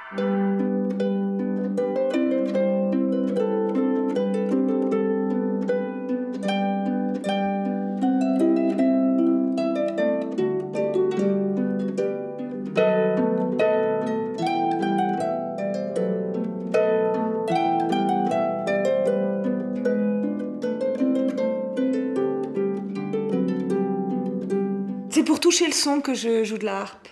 C'est pour toucher le son que je joue de la harpe.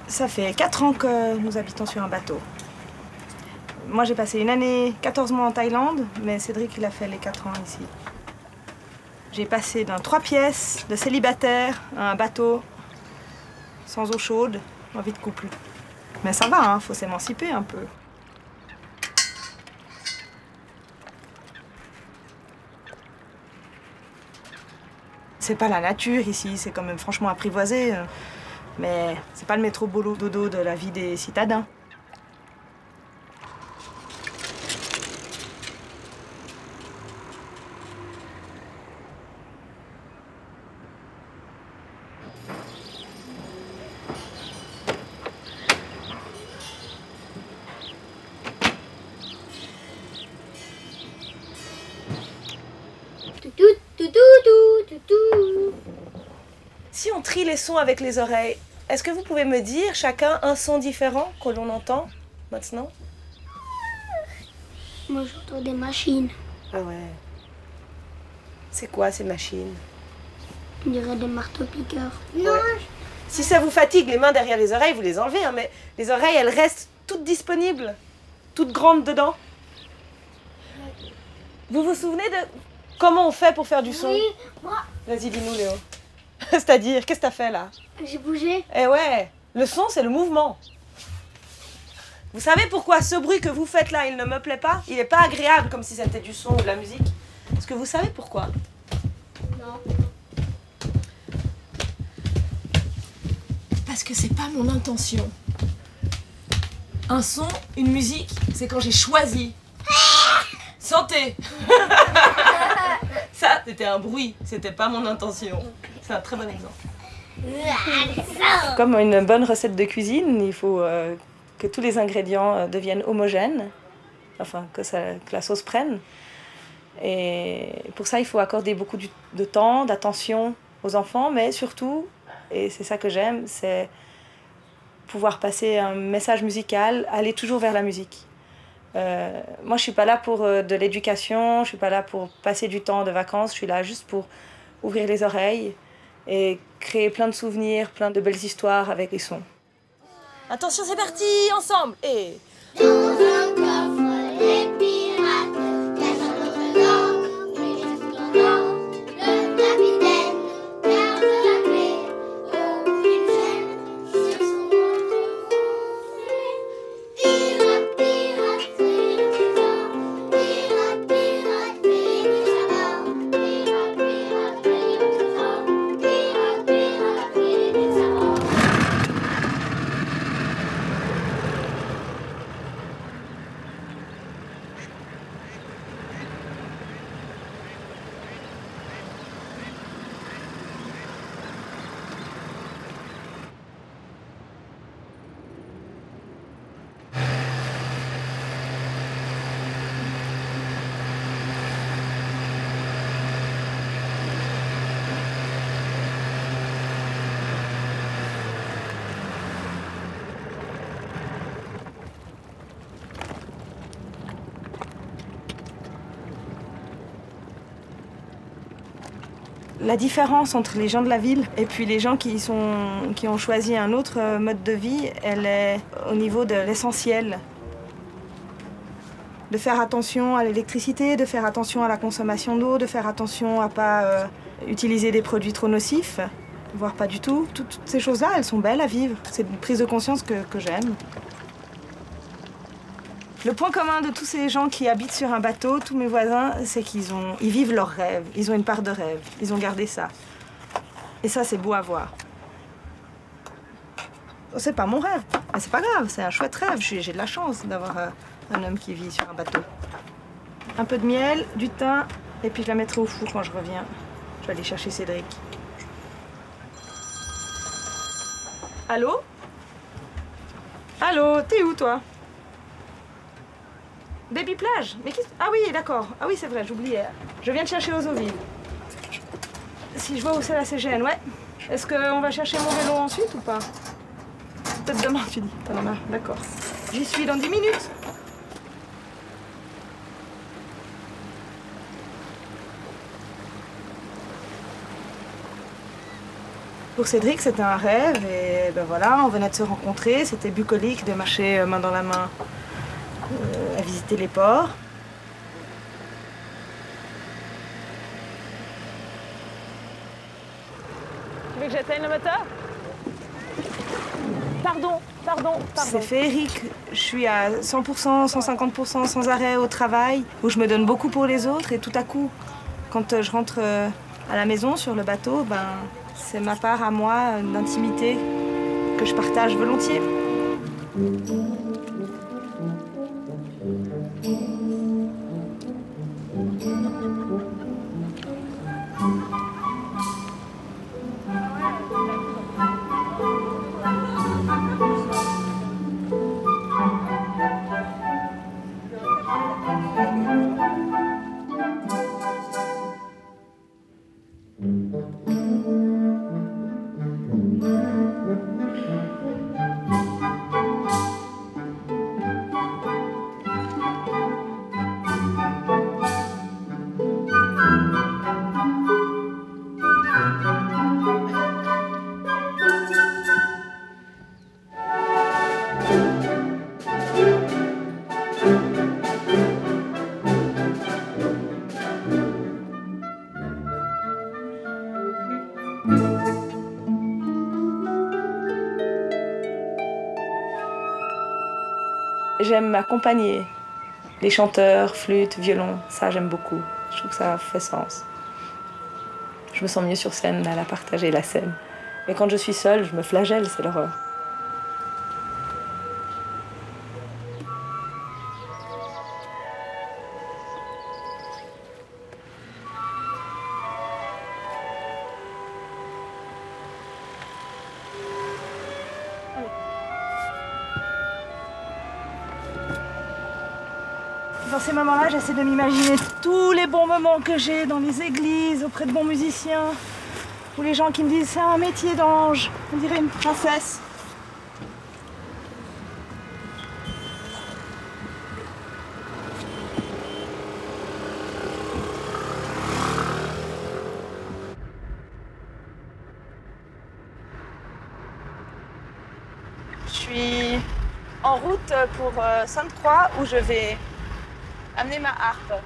Ça fait 4 ans que nous habitons sur un bateau. Moi, j'ai passé une année, 14 mois en Thaïlande, mais Cédric, il a fait les 4 ans ici. J'ai passé d'un 3 pièces de célibataire à un bateau sans eau chaude, en vie de couple. Mais ça va, hein, faut s'émanciper un peu. C'est pas la nature ici, c'est quand même franchement apprivoisé. Mais c'est pas le métro boulot dodo de la vie des citadins. Si on trie les sons avec les oreilles, est-ce que vous pouvez me dire chacun un son différent que l'on entend maintenant? Moi j'entends des machines. Ah ouais. C'est quoi ces machines? On dirait des marteaux-piqueurs. Non. Ouais. Si ça vous fatigue les mains derrière les oreilles, vous les enlevez, hein, mais les oreilles, elles restent toutes disponibles, toutes grandes dedans. Vous vous souvenez de comment on fait pour faire du son? Oui, moi. Vas-y, dis-nous, Léo. C'est-à-dire, qu'est-ce que t'as fait là? J'ai bougé. Eh ouais, le son, c'est le mouvement. Vous savez pourquoi ce bruit que vous faites là, il ne me plaît pas? Il n'est pas agréable comme si c'était du son ou de la musique. Est-ce que vous savez pourquoi? Non. Parce que c'est pas mon intention. Un son, une musique, c'est quand j'ai choisi. Santé. Ça, c'était un bruit, c'était pas mon intention. C'est un très bon exemple. Comme une bonne recette de cuisine, il faut que tous les ingrédients deviennent homogènes, enfin que la sauce prenne. Et pour ça, il faut accorder beaucoup de temps, d'attention aux enfants, mais surtout, et c'est ça que j'aime, c'est pouvoir passer un message musical, aller toujours vers la musique. Moi, je suis pas là pour de l'éducation, je suis pas là pour passer du temps de vacances, je suis là juste pour ouvrir les oreilles et créer plein de souvenirs, plein de belles histoires avec les sons. Attention, c'est parti, ensemble. Et... Dans un coffre, les pirates cachent notre nom, mais les tournants, le capitaine garde la clé au bout d'une chaîne sur son manteau. Pirate, pirate, pirate, pirate, pirate, pirate, pirate, pirate, pirate, pirate, pirate, pirate, pirate. La différence entre les gens de la ville et puis les gens qui ont choisi un autre mode de vie, elle est au niveau de l'essentiel. De faire attention à l'électricité, de faire attention à la consommation d'eau, de faire attention à ne pas utiliser des produits trop nocifs, voire pas du tout. Toutes ces choses-là, elles sont belles à vivre. C'est une prise de conscience que j'aime. Le point commun de tous ces gens qui habitent sur un bateau, tous mes voisins, c'est qu'ils vivent leurs rêves. Ils ont une part de rêve. Ils ont gardé ça. Et ça, c'est beau à voir. C'est pas mon rêve, mais c'est pas grave, c'est un chouette rêve. J'ai de la chance d'avoir un homme qui vit sur un bateau. Un peu de miel, du thym, et puis je la mettrai au four quand je reviens. Je vais aller chercher Cédric. Allô? Allô, t'es où toi? Baby plage? Mais ah oui, d'accord. Ah oui, c'est vrai, j'oubliais. Je viens de chercher aux eaux vives. Si je vois où c'est la CGN, ouais. Est-ce qu'on va chercher mon vélo ensuite ou pas? Peut-être demain, tu dis. T'en as marre, d'accord. J'y suis dans 10 minutes. Pour Cédric, c'était un rêve et ben voilà, on venait de se rencontrer. C'était bucolique de marcher main dans la main à visiter les ports. Tu veux que j'éteigne le moteur? Pardon. C'est féerique. Je suis à 100%, 150% sans arrêt au travail, où je me donne beaucoup pour les autres et tout à coup, quand je rentre à la maison sur le bateau, ben, c'est ma part à moi d'intimité que je partage volontiers. J'aime accompagner les chanteurs, flûtes, violons, ça j'aime beaucoup. Je trouve que ça fait sens. Je me sens mieux sur scène à la partager la scène. Mais quand je suis seule, je me flagelle, c'est l'horreur. Dans ces moments-là, j'essaie de m'imaginer tous les bons moments que j'ai dans les églises, auprès de bons musiciens, ou les gens qui me disent c'est un métier d'ange, on dirait une princesse. Je suis en route pour Sainte-Croix où je vais amener ma harpe.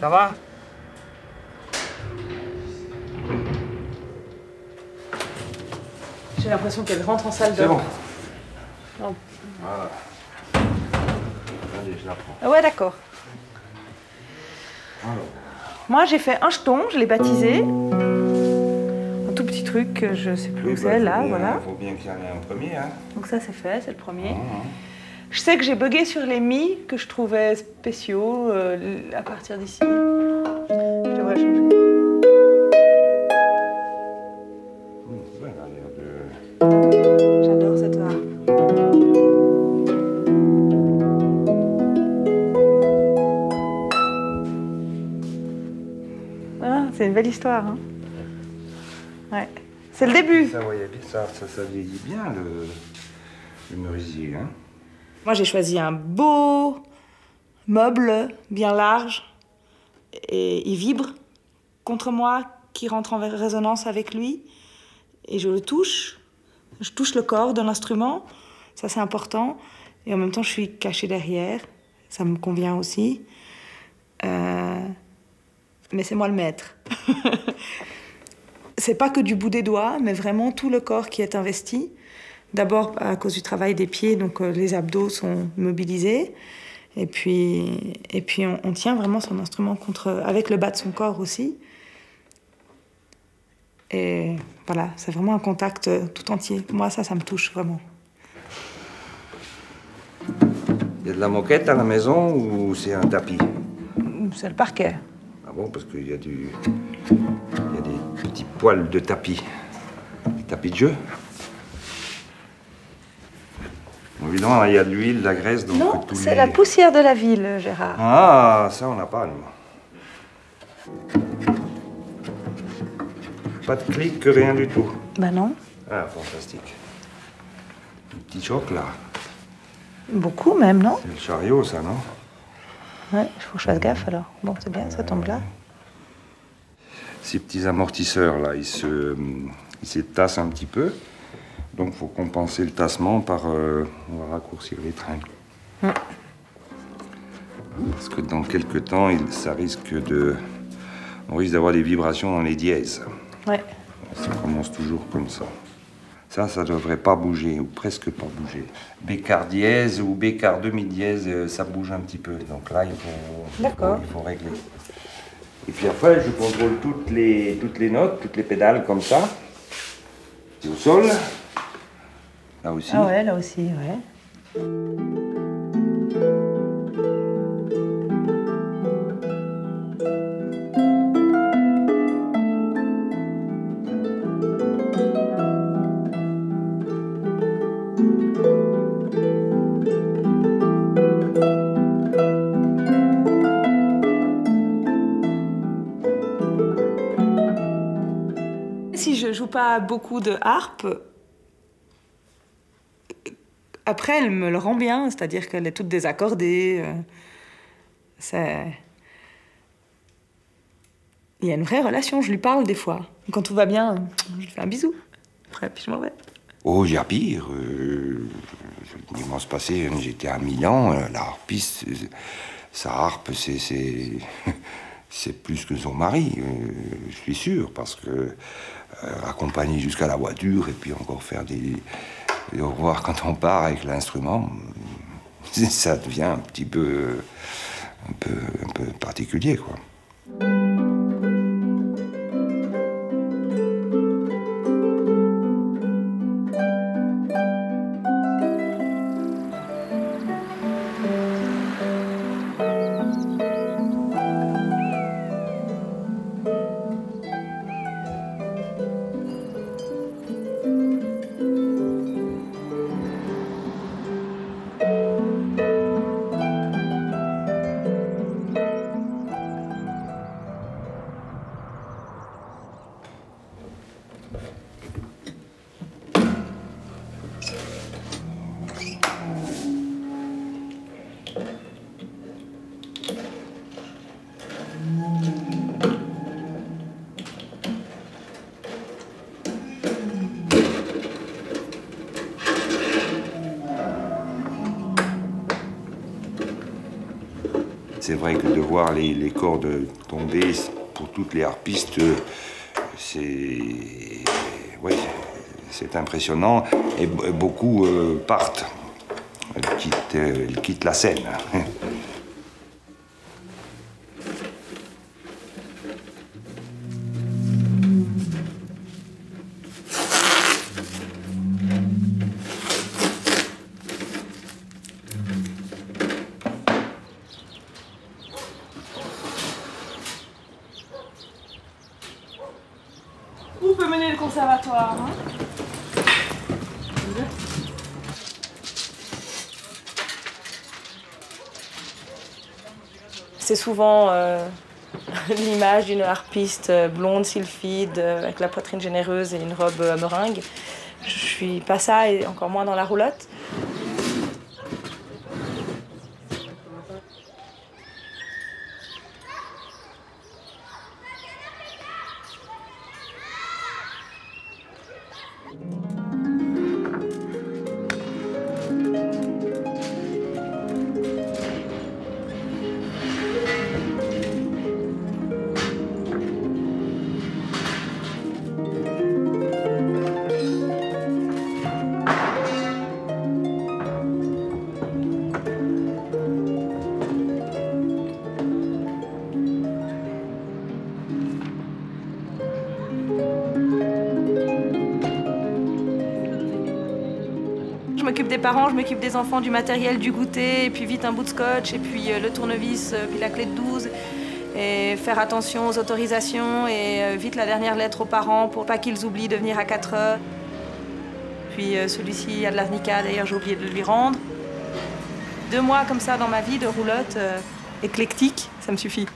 Ça va? J'ai l'impression qu'elle rentre en salle de... C'est bon. Non. Voilà. Allez, je la prends. Ah ouais, d'accord. Alors. Moi, j'ai fait un jeton, je l'ai baptisé. Un tout petit truc, je sais plus où c'est, là, voilà. Il faut bien qu'il y en ait un premier, hein. Donc ça, c'est fait, c'est le premier. Je sais que j'ai bugué sur les mi, que je trouvais spéciaux à partir d'ici. Je devrais changer. Ouais, elle a l'air de... J'adore cette voix. Ah, c'est une belle histoire, hein. Ouais. C'est le début. Ça, voyait bien, ça vieillit bien, le merisier, hein. Moi, j'ai choisi un beau meuble, bien large, et il vibre contre moi, qui rentre en résonance avec lui, et je le touche. Je touche le corps de l'instrument, ça c'est important, et en même temps, je suis cachée derrière, ça me convient aussi. Mais c'est moi le maître. C'est pas que du bout des doigts, mais vraiment tout le corps qui est investi. D'abord à cause du travail des pieds, donc les abdos sont mobilisés. Et puis on tient vraiment son instrument avec le bas de son corps aussi. Et voilà, c'est vraiment un contact tout entier. Moi, ça me touche vraiment. Il y a de la moquette à la maison ou c'est un tapis? C'est le parquet. Ah bon, parce qu'il y a des petits poils de tapis. Des tapis de jeu. Bon, évidemment, il y a de l'huile, de la graisse, donc non, c'est la poussière de la ville, Gérard. Ah, ça, on n'a pas, nous. Pas de clic, que rien du tout. Ben non. Ah, fantastique. Un petit choc, là. Beaucoup même, non? C'est le chariot, ça, non? Ouais, il faut que je fasse gaffe, alors. Bon, c'est bien, ça tombe là. Ces petits amortisseurs, là, ils s'étassent un petit peu. Donc, il faut compenser le tassement par... on va raccourcir les tringles. Parce que dans quelques temps, ça risque de... On risque d'avoir des vibrations dans les dièses. Ouais. Ça commence toujours comme ça. Ça devrait pas bouger, ou presque pas bouger. Bécard dièse ou bécard demi-dièse, ça bouge un petit peu. Donc là, il faut régler. Et puis après, je contrôle toutes les notes, toutes les pédales comme ça. Et au sol, là aussi. Ah ouais, là aussi, ouais. Si je joue pas beaucoup de harpe, après elle me le rend bien, c'est-à-dire qu'elle est toute désaccordée. Il y a une vraie relation, je lui parle des fois. Quand tout va bien, je lui fais un bisou. Après, puis je m'en vais. Oh, j'ai pire. Dimanche passé, j'étais à Milan, la harpiste, sa harpe, c'est plus que son mari, je suis sûr, parce que accompagner jusqu'à la voiture et puis encore faire des au revoir quand on part avec l'instrument, ça devient un peu particulier, quoi. C'est vrai que de voir les cordes tomber pour toutes les harpistes, c'est impressionnant. Et beaucoup partent, ils quittent la scène. Où peut mener le conservatoire, hein? C'est souvent l'image d'une harpiste blonde, sylphide, avec la poitrine généreuse et une robe à meringue. Je suis pas ça, et encore moins dans la roulotte. Je m'occupe des parents, je m'occupe des enfants, du matériel, du goûter, et puis vite un bout de scotch, et puis le tournevis, puis la clé de 12, et faire attention aux autorisations, et vite la dernière lettre aux parents pour pas qu'ils oublient de venir à 4 heures. Puis celui-ci a de l'arnica, d'ailleurs j'ai oublié de lui rendre. 2 mois comme ça dans ma vie de roulotte éclectique, ça me suffit.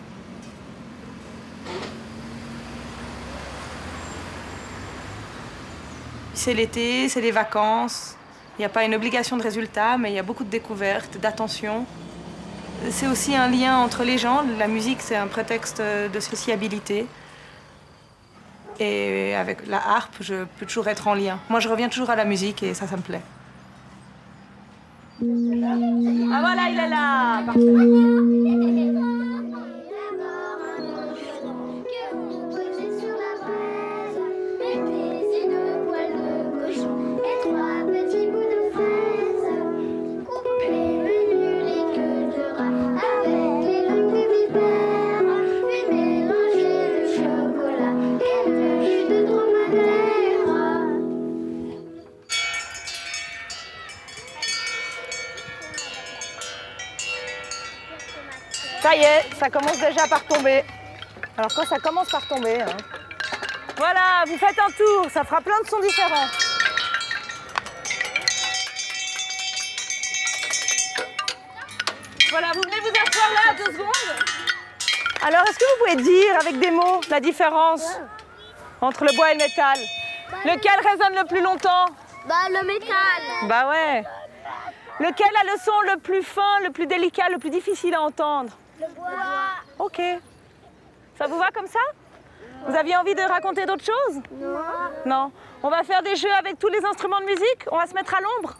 C'est l'été, c'est les vacances. Il n'y a pas une obligation de résultat, mais il y a beaucoup de découvertes, d'attention. C'est aussi un lien entre les gens. La musique, c'est un prétexte de sociabilité. Et avec la harpe, je peux toujours être en lien. Moi, je reviens toujours à la musique et ça me plaît. Ah voilà, il est là! Parfait. Ça y est, ça commence déjà par tomber. Alors quand ça commence par tomber, hein. Voilà, vous faites un tour, ça fera plein de sons différents. Voilà, vous venez vous asseoir là 2 secondes. Alors, est-ce que vous pouvez dire avec des mots la différence entre le bois et le métal? Lequel résonne le plus longtemps? Bah, le métal. Bah ouais. Lequel a le son le plus fin, le plus délicat, le plus difficile à entendre? Le bois. Ok. Ça vous va comme ça? Vous aviez envie de raconter d'autres choses? Non. Non. On va faire des jeux avec tous les instruments de musique? On va se mettre à l'ombre?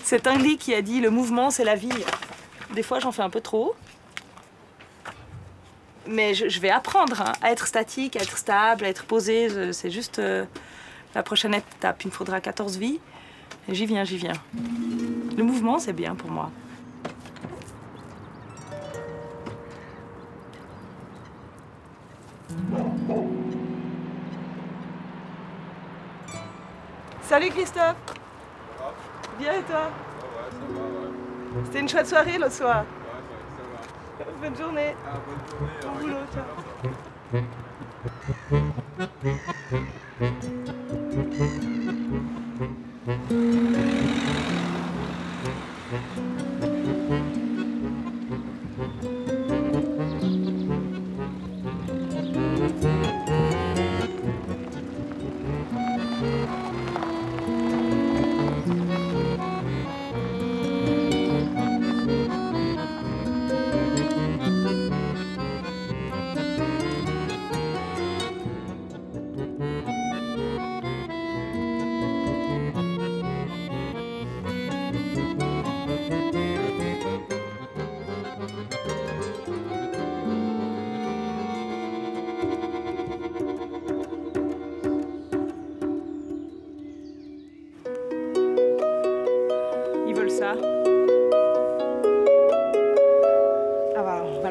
C'est Tinguely qui a dit « le mouvement, c'est la vie ». Des fois, j'en fais un peu trop. Mais je vais apprendre hein, à être statique, à être stable, à être posée. C'est juste la prochaine étape. Il me faudra 14 vies. Et j'y viens, j'y viens. Le mouvement, c'est bien pour moi. Salut Christophe. Bien et toi? C'était une chouette soirée l'autre soir. Bonne journée. Bon boulot, ciao.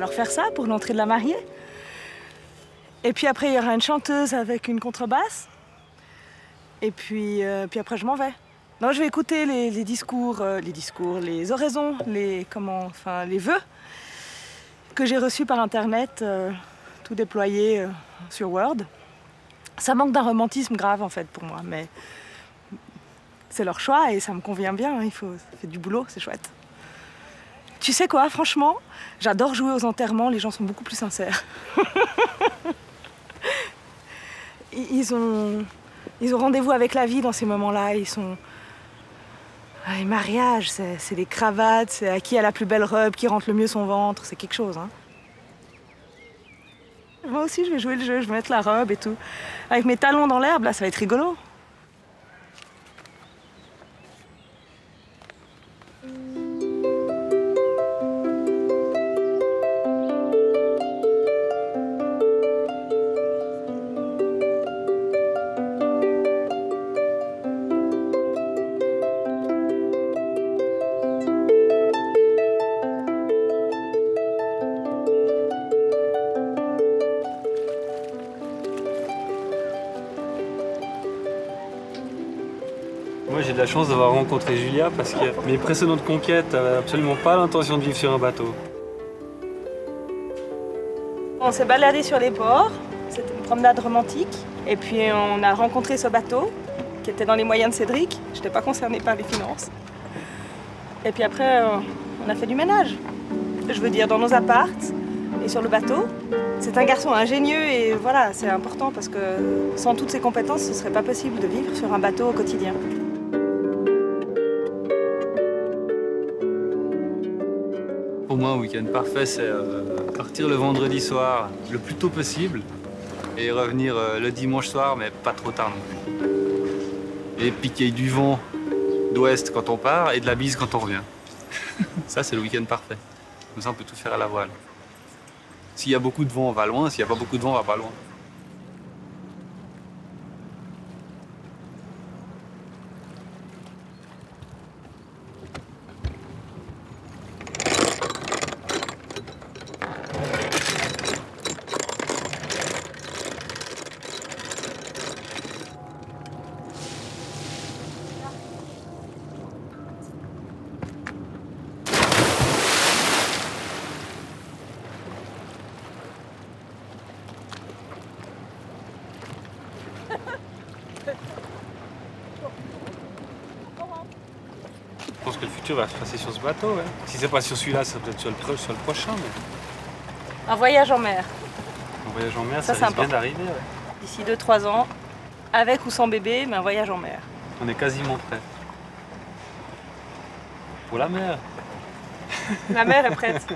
leur faire ça pour l'entrée de la mariée. Et puis après, il y aura une chanteuse avec une contrebasse. Et puis après, je m'en vais. Non, je vais écouter les discours, les oraisons, les vœux que j'ai reçus par Internet, tout déployé sur Word. Ça manque d'un romantisme grave, en fait, pour moi. Mais c'est leur choix et ça me convient bien. Hein. Ça fait du boulot, c'est chouette. Tu sais quoi, franchement, j'adore jouer aux enterrements. Les gens sont beaucoup plus sincères. Ils ont rendez-vous avec la vie dans ces moments-là. Les mariages, c'est des cravates, c'est à qui a la plus belle robe, qui rentre le mieux son ventre, c'est quelque chose. Hein. Moi aussi, je vais jouer le jeu, je vais mettre la robe et tout. Avec mes talons dans l'herbe, là, ça va être rigolo. Moi j'ai de la chance d'avoir rencontré Julia parce que mes précédentes conquêtes n'avaient absolument pas l'intention de vivre sur un bateau. On s'est baladé sur les ports, c'était une promenade romantique. Et puis on a rencontré ce bateau qui était dans les moyens de Cédric. Je n'étais pas concernée par les finances. Et puis après on a fait du ménage. Je veux dire dans nos apparts et sur le bateau. C'est un garçon ingénieux et voilà, c'est important parce que sans toutes ses compétences, ce ne serait pas possible de vivre sur un bateau au quotidien. Pour moi, un week-end parfait, c'est partir le vendredi soir le plus tôt possible et revenir le dimanche soir, mais pas trop tard non plus. Et piquer du vent d'ouest quand on part et de la bise quand on revient. Ça, c'est le week-end parfait. Comme ça, on peut tout faire à la voile. S'il y a beaucoup de vent, on va loin. S'il n'y a pas beaucoup de vent, on va pas loin. Je pense que le futur va se passer sur ce bateau. Ouais. Si c'est pas sur celui-là, c'est peut-être sur le prochain. Mais... Un voyage en mer. Un voyage en mer, ça risque bien d'arriver. Ouais. D'ici 2-3 ans, avec ou sans bébé, mais un voyage en mer. On est quasiment prêt. Pour la mer. La mer est prête.